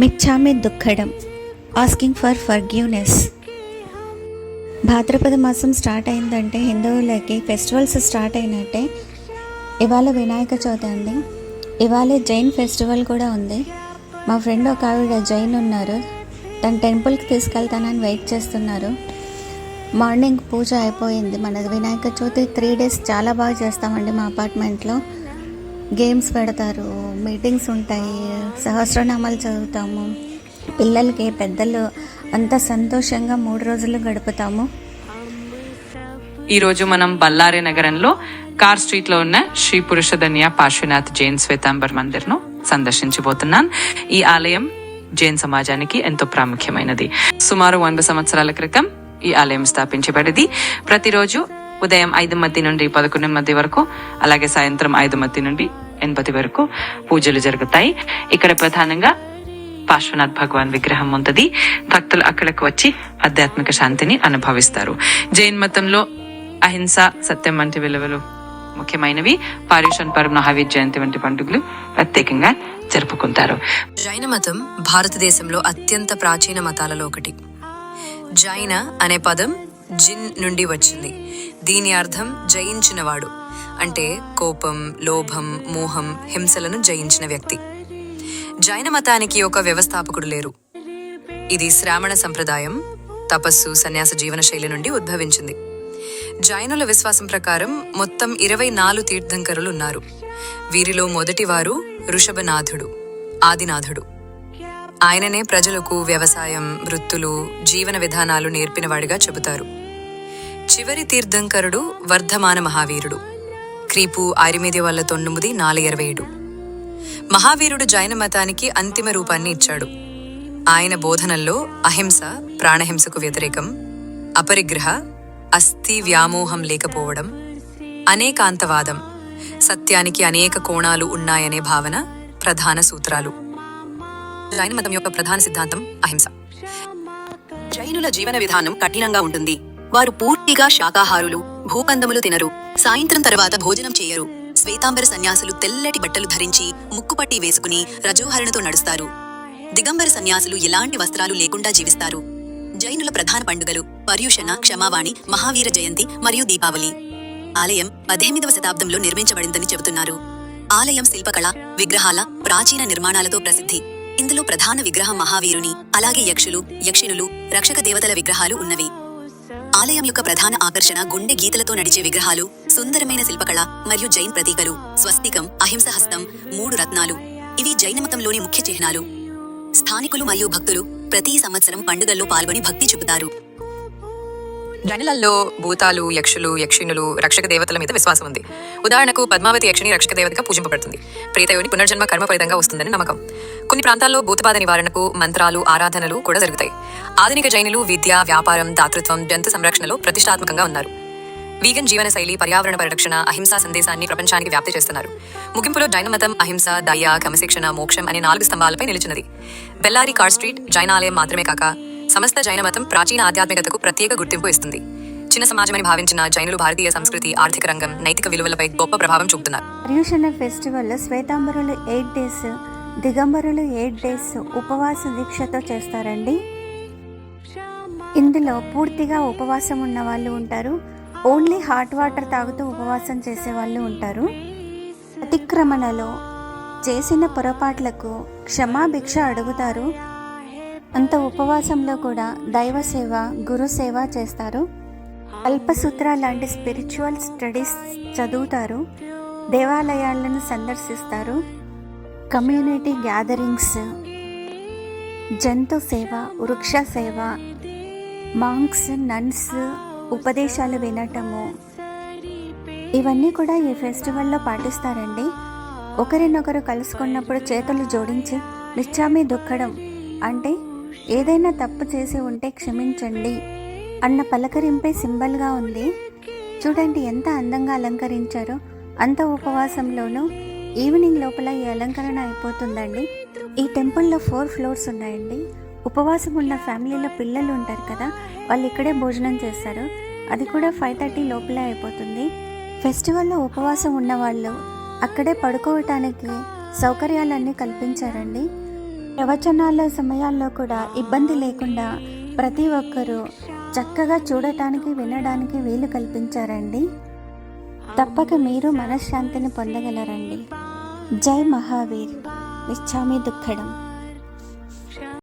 మిచ్చామి దుఃఖడం, asking for forgiveness. భాద్రపద మాసం start అయిందంటే హిందువులకి ఫెస్టివల్స్ స్టార్ట్ అయినట్టే. ఇవాళ వినాయక చవితి అండి. ఇవాళ జైన్ ఫెస్టివల్ కూడా ఉంది. మా ఫ్రెండ్ ఒక ఆవిడ జైన్ ఉన్నారు, తన టెంపుల్కి తీసుకెళ్తానని వెయిట్ చేస్తున్నారు. మార్నింగ్ పూజ అయిపోయింది. మన వినాయక చవితి 3 days చాలా బాగా చేస్తామండి. మా అపార్ట్మెంట్లో గేమ్స్ పెడతారు, మీటింగ్స్ ఉంటాయి, సహస్రనామాలు చదువుతాము. పిల్లలకి పెద్దలు అంత సంతోషంగా 3 రోజులు గడుపుతాము. ఈరోజు మనం బళ్ళారి నగరంలో కార్ స్ట్రీట్ లో ఉన్న శ్రీ పురుషధన్య పార్శ్వనాథ్ జైన్ శ్వేతాంబర్ మందిర్ ను సందర్శించబోతున్నాను. ఈ ఆలయం జైన్ సమాజానికి ఎంతో ప్రాముఖ్యమైనది. సుమారు 100 సంవత్సరాల క్రితం ఈ ఆలయం స్థాపించబడింది. ప్రతిరోజు ఉదయం 5 నుండి 11 వరకు, అలాగే సాయంత్రం 5 నుండి 8 వరకు పూజలు జరుగుతాయి. ఇక్కడ ప్రధానంగా పార్శ్వనాథ్ భగవాన్ విగ్రహం ఉంటుంది. భక్తులు అక్కడికి వచ్చి ఆధ్యాత్మిక శాంతిని అనుభవిస్తారు. జైన్ మతంలో అహింస, సత్యం వంటి విలువలు ముఖ్యమైనవి. పార్యూషన్ పర్వ్, మహావీర్ జయంతి వంటి పండుగలు ప్రత్యేకంగా జరుపుకుంటారు. జైన మతం భారతదేశంలో అత్యంత ప్రాచీన మతాలలో ఒకటి. జైన అనే పదం జిన్ నుండి వచ్చింది. దీని అర్థం జయించినవాడు, అంటే కోపం, లోభం, మోహం, హింసలను జయించిన వ్యక్తి. జైన మతానికి ఒక వ్యవస్థాపకుడు లేరు. ఇది శ్రావణ సంప్రదాయం, తపస్సు, సన్యాస జీవన శైలి నుండి ఉద్భవించింది. జైనుల విశ్వాసం ప్రకారం మొత్తం 24 తీర్థంకరులు ఉన్నారు. వీరిలో మొదటివారు ఋషభనాథుడు, ఆదినాథుడు. ఆయననే ప్రజలకు వ్యవసాయం, వృత్తులు, జీవన విధానాలు నేర్పినవాడిగా చెబుతారు. చివరి తీర్థంకరుడు వర్ధమాన మహావీరుడు, క్రీపు 697 మహావీరుడు జైన మతానికి అంతిమ రూపాన్ని ఇచ్చాడు. ఆయన బోధనల్లో అహింస, ప్రాణహింసకు వ్యతిరేకం, అపరిగ్రహ, అస్థి వ్యామోహం లేకపోవడం, అనేకాంతవాదం, సత్యానికి అనేక కోణాలు ఉన్నాయనే భావన ప్రధాన సూత్రాలు. జైన మతం యొక్క ప్రధాన సిద్ధాంతం అహింస. జైనుల జీవన విధానం కఠినంగా ఉంటుంది. వారు పూర్తిగా శాకాహారులు, భూకందములు తినరు, సాయంత్రం తర్వాత భోజనం చేయరు. శ్వేతాంబర సన్యాసులు తెల్లటి బట్టలు ధరించి ముక్కుపట్టి వేసుకుని రజోహరణతో నడుస్తారు. దిగంబర సన్యాసులు ఎలాంటి వస్త్రాలు లేకుండా జీవిస్తారు. జైనుల ప్రధాన పండుగలు పర్యూషణ, క్షమావాణి, మహావీర జయంతి మరియు దీపావళి. ఆలయం 18వ శతాబ్దంలో నిర్మించబడిందని చెబుతున్నారు. ఆలయం శిల్పకళ, విగ్రహాల, ప్రాచీన నిర్మాణాలతో ప్రసిద్ధి. ఇందులో ప్రధాన విగ్రహం మహావీరుని, అలాగే యక్షులు, యక్షిణులు, రక్షక దేవతల విగ్రహాలు ఉన్నవి. ఆలయం యొక్క ప్రధాన ఆకర్షణ గుండె గీతలతో నడిచే విగ్రహాలు, సుందరమైన శిల్పకళ మరియు జైన్ ప్రతీకలు, స్వస్తికం, అహింస హస్తం, 3 రత్నాలు. ఇవి జైన మతంలోని ముఖ్య చిహ్నాలు. స్థానికులు మరియు భక్తులు ప్రతి సంవత్సరం పండుగల్లో పాల్గొని భక్తి చూపుతారు. జైనులలో భూతాలు, యక్షులు, యక్షిణులు, రక్షక దేవతల మీద విశ్వాసం ఉంది. ఉదాహరణకు పద్మావతి యక్షిణి రక్షక దేవతగా పూజింపబడుతుంది. ప్రేతయోని పునర్జన్మ కర్మ ఫలితంగా వస్తుందని నమ్మకం. కొన్ని ప్రాంతాల్లో భూతబాధ నివారణకు మంత్రాలు, ఆరాధనలు కూడా జరుగుతాయి. ఆధునిక జైనులు విద్య, వ్యాపారం, దాతృత్వం, జంతు సంరక్షణలో ప్రతిష్టాత్మకంగా ఉన్నారు. వీగన్ జీవన శైలి, పర్యావరణ పరిరక్షణ, అహింసా సందేశాన్ని ప్రపంచానికి వ్యాప్తి చేస్తున్నారు. ముగింపులో జైన మతం అహింస, దయ, క్రమశిక్షణ, మోక్షం అనే 4 స్తంభాలపై నిలిచినది. బెల్లారి కార్ స్ట్రీట్ జైన ఆలయం మాత్రమే కాక సమస్త జైన మతం ప్రాచీన ఆధ్యాత్మికతకు ప్రత్యేక గుర్తింపు ఇస్తుంది. చిన్న సమాజమని భావించిన జైనులు భారతీయ సంస్కృతి, ఆర్థిక రంగం, నైతిక విలువలపై గొప్ప ప్రభావం చూపుతున్నారు. పర్యూషణ ఫెస్టివల్ శ్వేతాంబరులు 8 days, దిగంబరులు 8 days ఉపవాస దీక్షతో చేస్తారండి. ఇందులో పూర్తిగా ఉపవాసం ఉన్న వాళ్ళు ఉంటారు. ఓన్లీ హాట్ వాటర్ తాగుతూ ఉపవాసం చేసే వాళ్ళు ఉంటారు. అతిక్రమణలో చేసిన పొరపాట్లకు క్షమాభిక్ష అడుగుతారు. అంత ఉపవాసంలో కూడా దైవ సేవ, గురు సేవ చేస్తారు. అల్పసూత్ర లాంటి స్పిరిచువల్ స్టడీస్ చదువుతారు. దేవాలయాలను సందర్శిస్తారు. కమ్యూనిటీ గ్యాదరింగ్స్, జంతు సేవ, వృక్ష సేవ, మాంక్స్, నన్స్ ఉపదేశాలు వినటము, ఇవన్నీ కూడా ఈ ఫెస్టివల్లో పాటిస్తారండి. ఒకరినొకరు కలుసుకున్నప్పుడు చేతులు జోడించి మిచ్చామి దుఃఖడం, అంటే ఏదైనా తప్పు చేసి ఉంటే క్షమించండి అన్న పలకరింపే సింబల్గా ఉంది. చూడండి ఎంత అందంగా అలంకరించారో. అంత ఉపవాసంలోనూ ఈవినింగ్ లోపల ఈ అలంకరణ అయిపోతుందండి. ఈ టెంపుల్లో 4 floors ఉన్నాయండి. ఉపవాసం ఉన్న ఫ్యామిలీలో పిల్లలు ఉంటారు కదా, వాళ్ళు ఇక్కడే భోజనం చేస్తారు. అది కూడా 5:30 లోపలే అయిపోతుంది. ఫెస్టివల్లో ఉపవాసం ఉన్నవాళ్ళు అక్కడే పడుకోవటానికి సౌకర్యాలన్నీ కల్పించారండి. ప్రవచనాల సమయాల్లో కూడా ఇబ్బంది లేకుండా ప్రతి ఒక్కరూ చక్కగా చూడటానికి వినడానికి వీలు కల్పించారండి. తప్పక మీరు మనశ్శాంతిని పొందగలరండి. జై మహావీర్. ఇచ్చామి దుఃఖడం.